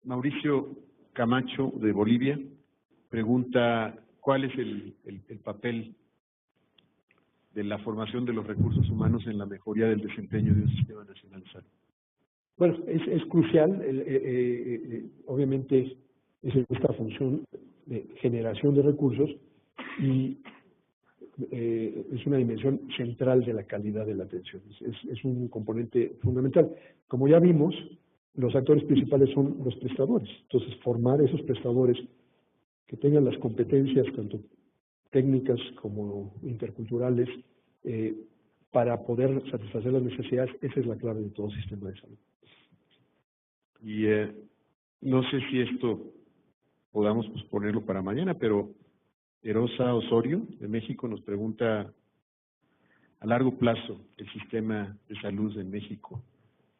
Mauricio Camacho, de Bolivia, pregunta cuál es el papel de la formación de los recursos humanos en la mejoría del desempeño de un sistema nacional de salud. Bueno, es crucial, obviamente es esta función de generación de recursos y es una dimensión central de la calidad de la atención, es un componente fundamental. Como ya vimos, los actores principales son los prestadores, entonces formar esos prestadores que tengan las competencias tanto técnicas como interculturales para poder satisfacer las necesidades, esa es la clave de todo sistema de salud. Y no sé si esto podamos posponerlo para mañana, pero Erosa Osorio, de México, nos pregunta a largo plazo el sistema de salud en México,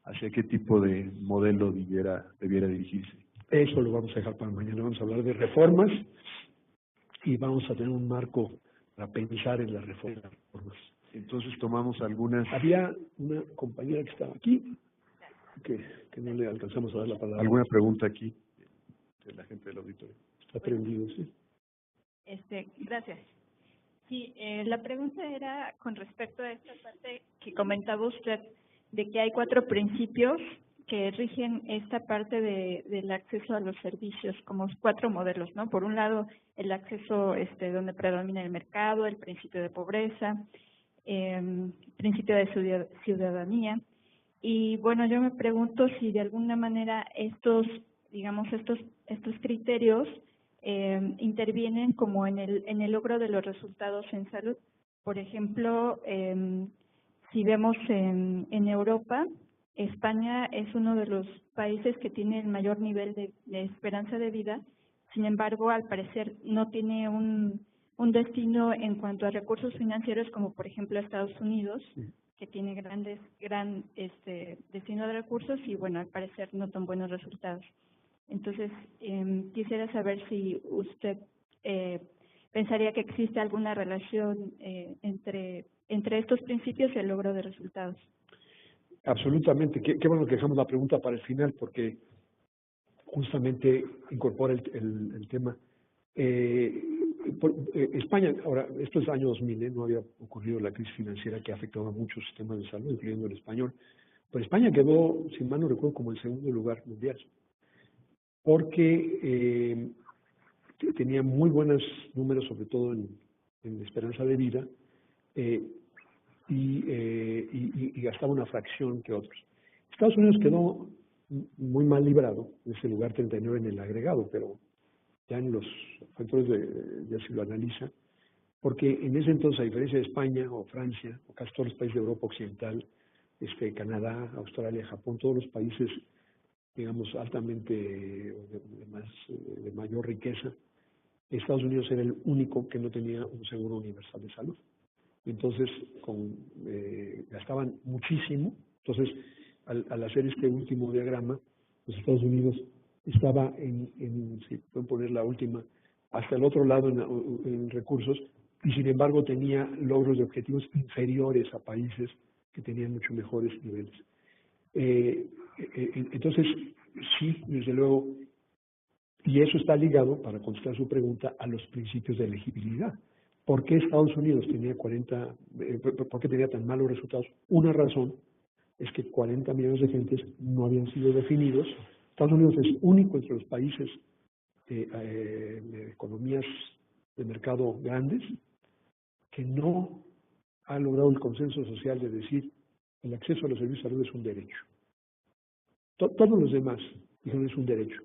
¿hacia qué tipo de modelo debiera dirigirse? Eso lo vamos a dejar para mañana. Vamos a hablar de reformas y vamos a tener un marco para pensar en las reformas. Entonces tomamos algunas... Había una compañera que estaba aquí, que no le alcanzamos a dar la palabra. ¿Alguna pregunta aquí de la gente del auditorio? Está prendido, sí. Gracias. Sí, la pregunta era con respecto a esta parte que comentaba usted, de que hay 4 principios que rigen esta parte del acceso a los servicios, como 4 modelos, ¿no? Por un lado, el acceso donde predomina el mercado, el principio de pobreza, principio de ciudadanía. Y bueno, yo me pregunto si de alguna manera estos criterios intervienen como en el logro de los resultados en salud. Por ejemplo, si vemos en Europa, España es uno de los países que tiene el mayor nivel de esperanza de vida. Sin embargo, al parecer no tiene un destino en cuanto a recursos financieros como por ejemplo Estados Unidos, que tiene gran destino de recursos y bueno, al parecer no tan buenos resultados. Entonces, quisiera saber si usted pensaría que existe alguna relación entre estos principios y el logro de resultados. Absolutamente. Qué bueno que dejamos la pregunta para el final, porque justamente incorpora el tema. España, ahora, esto es el año 2000, no había ocurrido la crisis financiera que ha afectado a muchos sistemas de salud, incluyendo el español. Pero España quedó, si mal no recuerdo, como el segundo lugar mundial, porque tenía muy buenos números, sobre todo en esperanza de vida, y gastaba una fracción que otros. Estados Unidos quedó muy mal librado, en ese lugar 39 en el agregado, pero ya en los factores ya se lo analiza, porque en ese entonces, a diferencia de España o Francia, o casi todos los países de Europa Occidental, Canadá, Australia, Japón, todos los países, digamos, altamente de mayor riqueza, Estados Unidos era el único que no tenía un seguro universal de salud. Entonces, gastaban muchísimo. Entonces, al hacer este último diagrama, los Estados Unidos estaba si pueden poner la última, hasta el otro lado en recursos, y sin embargo tenía logros de objetivos inferiores a países que tenían mucho mejores niveles. Entonces, sí, desde luego, y eso está ligado, para contestar su pregunta, a los principios de elegibilidad. ¿Por qué Estados Unidos tenía por qué tenía tan malos resultados? Una razón es que 40 millones de gentes no habían sido definidos. Estados Unidos es único entre los países de economías de mercado grandes que no ha logrado el consenso social de decir el acceso a los servicios de salud es un derecho. Todos los demás dijeron es un derecho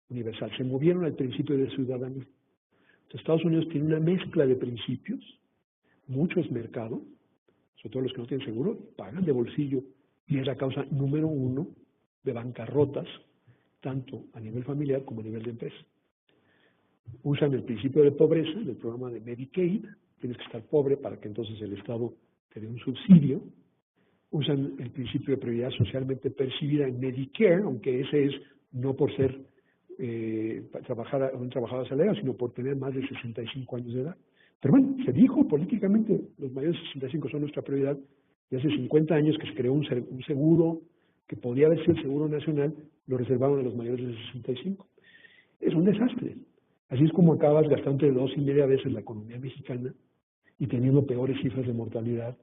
universal. Se movieron al principio de ciudadanía. Entonces, Estados Unidos tiene una mezcla de principios, mucho es mercado, sobre todo los que no tienen seguro, pagan de bolsillo y es la causa número 1 de bancarrotas, tanto a nivel familiar como a nivel de empresa. Usan el principio de pobreza del programa de Medicaid, tienes que estar pobre para que entonces el Estado te dé un subsidio. Usan el principio de prioridad socialmente percibida en Medicare, aunque ese es no por ser un trabajador asalariado, sino por tener más de 65 años de edad. Pero bueno, se dijo políticamente, los mayores de 65 son nuestra prioridad, y hace 50 años que se creó un seguro que podía haber sido el Seguro Nacional, lo reservaron a los mayores de 65. Es un desastre. Así es como acabas gastando 2.5 veces la economía mexicana y teniendo peores cifras de mortalidad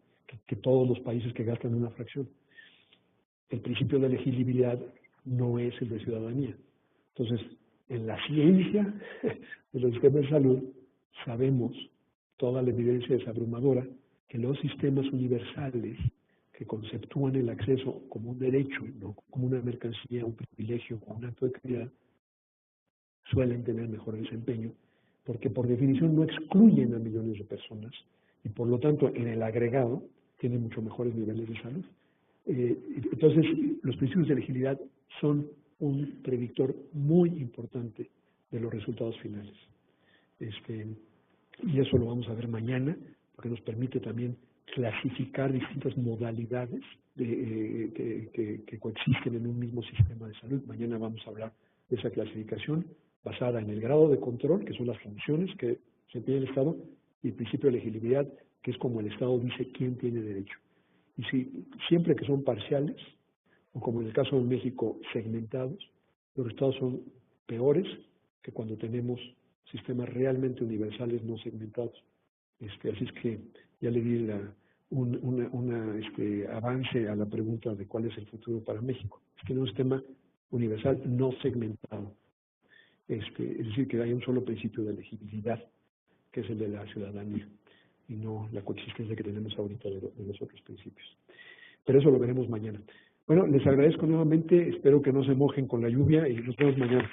que todos los países que gastan una fracción. El principio de elegibilidad no es el de ciudadanía. Entonces, en la ciencia de los sistemas de salud, sabemos, toda la evidencia es abrumadora, que los sistemas universales que conceptúan el acceso como un derecho, no como una mercancía, un privilegio o un acto de caridad, suelen tener mejor desempeño, porque por definición no excluyen a millones de personas y por lo tanto en el agregado tienen mucho mejores niveles de salud. Entonces, los principios de elegibilidad son un predictor muy importante de los resultados finales. Y eso lo vamos a ver mañana, porque nos permite también clasificar distintas modalidades que coexisten en un mismo sistema de salud. Mañana vamos a hablar de esa clasificación basada en el grado de control, que son las funciones que se tiene el Estado, y el principio de elegibilidad, que es como el Estado dice quién tiene derecho. Y si siempre que son parciales, o como en el caso de México, segmentados, los resultados son peores que cuando tenemos sistemas realmente universales no segmentados. Así es que ya le di un avance a la pregunta de cuál es el futuro para México. Es que es un sistema universal no segmentado. Es decir, que hay un solo principio de elegibilidad, que es el de la ciudadanía, y no la coexistencia que tenemos ahorita de los otros principios. Pero eso lo veremos mañana. Bueno, les agradezco nuevamente, espero que no se mojen con la lluvia y nos vemos mañana.